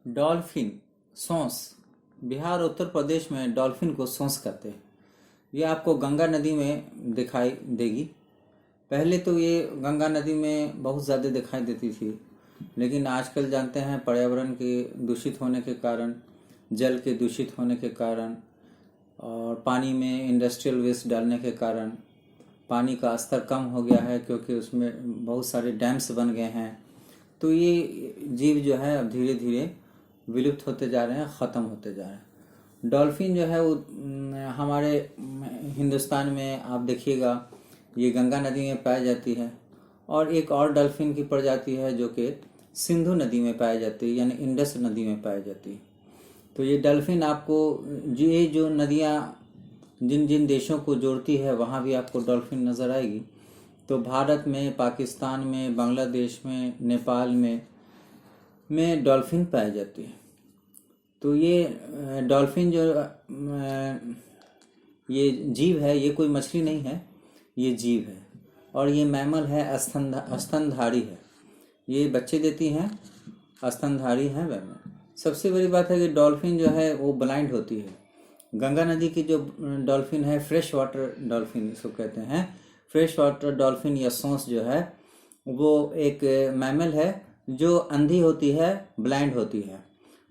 Dolphin सोंस। Bihar Uttar Pradesh में dolphin को सोंस कहते हैं। ये आपको गंगा नदी में दिखाई देगी। पहले तो ये गंगा नदी में बहुत ज़्यादा दिखाई देती थी, लेकिन आजकल जानते हैं पर्यावरण के दूषित होने के कारण, जल के दूषित होने के कारण और पानी में इंडस्ट्रियल वेस्ट डालने के कारण पानी का स्तर कम हो गया है, क्योंकि उसमें बहुत सारे डैम्स बन गए हैं। तो ये जीव जो है अब धीरे धीरे विलुप्त होते जा रहे हैं, ख़त्म होते जा रहे हैं। डॉल्फिन जो है वो हमारे हिंदुस्तान में आप देखिएगा ये गंगा नदी में पाई जाती है, और एक और डॉल्फिन की प्रजाति है जो कि सिंधु नदी में पाई जाती है, यानी इंडस नदी में पाई जाती है। तो ये डॉल्फिन आपको ये जो नदियाँ जिन जिन देशों को जोड़ती है वहाँ भी आपको डॉल्फिन नज़र आएगी। तो भारत में, पाकिस्तान में, बांग्लादेश में, नेपाल में डॉल्फिन पाई जाती है। तो ये डॉल्फिन जो ये जीव है, ये कोई मछली नहीं है, ये जीव है। और ये मैमल है, स्तनधारी है। ये बच्चे देती हैं, स्तनधारी है मैमल। सबसे बड़ी बात है कि डॉल्फिन जो है वो ब्लाइंड होती है। गंगा नदी की जो डॉल्फिन है, फ्रेश वाटर डॉल्फिन इसको कहते हैं। फ्रेश वाटर डॉल्फिन या सोंस जो है वो एक मैमल है जो अंधी होती है, ब्लाइंड होती है।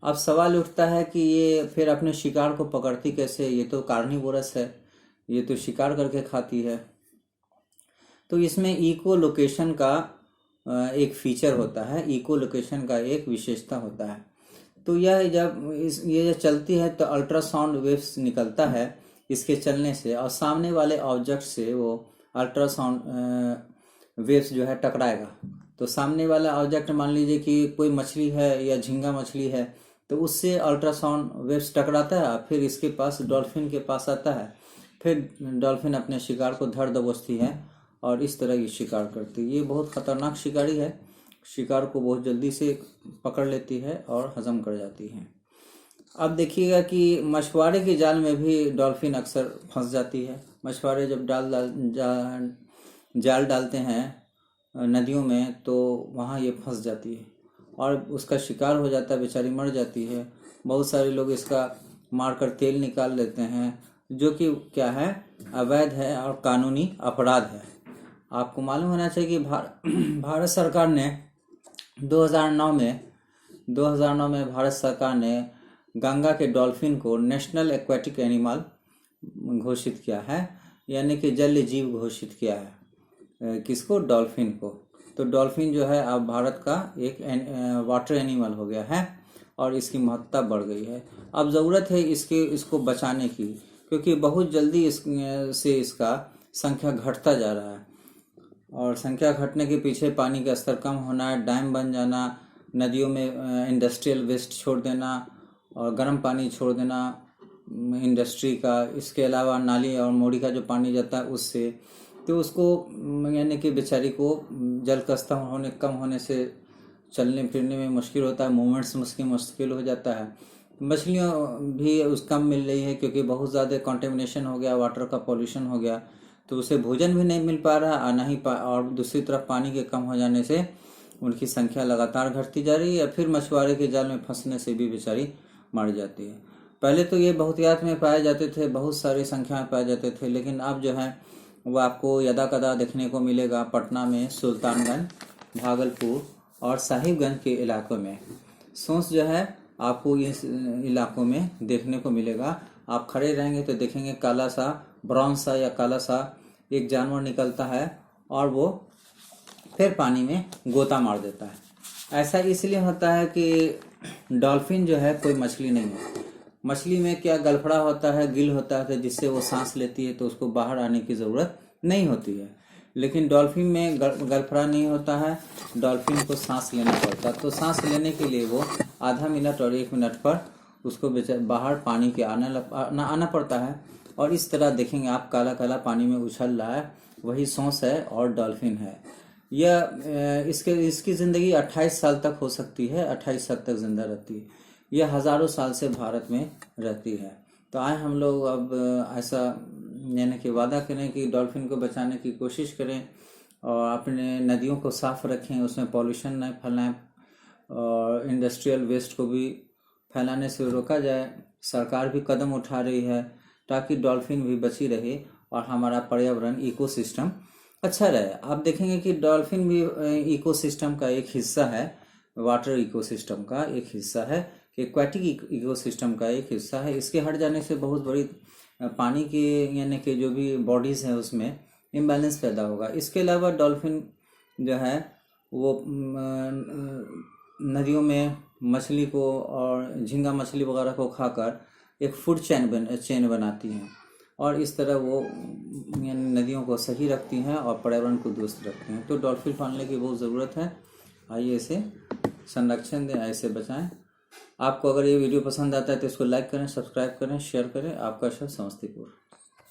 अब सवाल उठता है कि ये फिर अपने शिकार को पकड़ती कैसे? ये तो कार्निवोरस है, ये तो शिकार करके खाती है। तो इसमें इको लोकेशन का एक फीचर होता है, इको लोकेशन का एक विशेषता होता है। तो यह जब चलती है तो अल्ट्रासाउंड वेव्स निकलता है इसके चलने से, और सामने वाले ऑब्जेक्ट से वो अल्ट्रासाउंड वेव्स जो है टकराएगा। तो सामने वाला ऑब्जेक्ट मान लीजिए कि कोई मछली है या झींगा मछली है, तो उससे अल्ट्रासाउंड वेव्स टकराता है, फिर इसके पास डॉल्फिन के पास आता है। फिर डॉल्फिन अपने शिकार को धर दबोचती है और इस तरह ये शिकार करती है। ये बहुत खतरनाक शिकारी है, शिकार को बहुत जल्दी से पकड़ लेती है और हजम कर जाती है। अब देखिएगा कि मछुआरे के जाल में भी डॉल्फिन अक्सर फंस जाती है। मछुआरे जब जाल डालते हैं नदियों में, तो वहाँ ये फंस जाती है और उसका शिकार हो जाता है, बेचारी मर जाती है। बहुत सारे लोग इसका मारकर तेल निकाल लेते हैं, जो कि क्या है, अवैध है और कानूनी अपराध है। आपको मालूम होना चाहिए कि भारत सरकार ने 2009 में भारत सरकार ने गंगा के डॉल्फिन को नेशनल एक्वेटिक एनिमल घोषित किया है, यानी कि जलीय जीव घोषित किया है। किसको? डॉल्फिन को। तो डॉल्फिन जो है अब भारत का एक वाटर एनिमल हो गया है और इसकी महत्ता बढ़ गई है। अब ज़रूरत है इसको बचाने की, क्योंकि बहुत जल्दी इसका संख्या घटता जा रहा है, और संख्या घटने के पीछे पानी का स्तर कम होना, डैम बन जाना, नदियों में इंडस्ट्रियल वेस्ट छोड़ देना और गर्म पानी छोड़ देना इंडस्ट्री का, इसके अलावा नाली और मोड़ी का जो पानी जाता है उससे, तो उसको यानी कि बेचारी को जल का स्तर कम होने से चलने फिरने में मुश्किल होता है, मूवमेंट्स मुश्किल हो जाता है। मछलियों भी उस कम मिल रही है, क्योंकि बहुत ज़्यादा कंटेमिनेशन हो गया, वाटर का पॉल्यूशन हो गया, तो उसे भोजन भी नहीं मिल पा रहा और दूसरी तरफ पानी के कम हो जाने से उनकी संख्या लगातार घटती जा रही है। फिर मछुआरे के जाल में फंसने से भी बेचारी मर जाती है। पहले तो ये बहुतायत में पाए जाते थे, बहुत सारी संख्या में पाए जाते थे, लेकिन अब जो है वो आपको यदा कदा देखने को मिलेगा पटना में, सुल्तानगंज, भागलपुर और साहिबगंज के इलाकों में। सोंस जो है आपको इस इलाकों में देखने को मिलेगा। आप खड़े रहेंगे तो देखेंगे काला सा, ब्राउन सा या काला सा एक जानवर निकलता है और वो फिर पानी में गोता मार देता है। ऐसा इसलिए होता है कि डॉल्फिन जो है कोई मछली नहीं है। मछली में क्या गलफड़ा होता है, गिल होता है, जिससे वो सांस लेती है, तो उसको बाहर आने की ज़रूरत नहीं होती है। लेकिन डॉल्फिन में गलफड़ा नहीं होता है, डॉल्फिन को सांस लेना पड़ता है। तो सांस लेने के लिए वो आधा मिनट और 1 मिनट पर उसको बाहर पानी के आना पड़ता है, और इस तरह देखेंगे आप काला काला पानी में उछल रहा है, वही सोंस है और डॉल्फिन है। यह इसकी ज़िंदगी 28 साल तक हो सकती है, 28 साल तक जिंदा रहती है। यह हज़ारों साल से भारत में रहती है। तो आए हम लोग अब ऐसा यानी कि वादा करें कि डॉल्फिन को बचाने की कोशिश करें और अपने नदियों को साफ रखें, उसमें पॉल्यूशन न फैलाएं, और इंडस्ट्रियल वेस्ट को भी फैलाने से रोका जाए। सरकार भी कदम उठा रही है ताकि डॉल्फिन भी बची रहे और हमारा पर्यावरण इकोसिस्टम अच्छा रहे। आप देखेंगे कि डॉल्फिन भी इकोसिस्टम का एक हिस्सा है, वाटर इकोसिस्टम का एक हिस्सा है, एक्वाटिक इकोसिस्टम का एक हिस्सा है। इसके हट जाने से बहुत बड़ी पानी की यानी कि जो भी बॉडीज़ हैं उसमें इम्बैलेंस पैदा होगा। इसके अलावा डॉल्फिन जो है वो नदियों में मछली को और झींगा मछली वगैरह को खाकर एक फूड चेन बनाती हैं और इस तरह वो नदियों को सही रखती हैं और पर्यावरण को दुरुस्त रखती हैं। तो डॉल्फिन पालने की बहुत ज़रूरत है। आइए इसे संरक्षण दें, ऐसे बचाएं। आपको अगर ये वीडियो पसंद आता है तो इसको लाइक करें, सब्सक्राइब करें, शेयर करें। आपका शहर समस्तीपुर।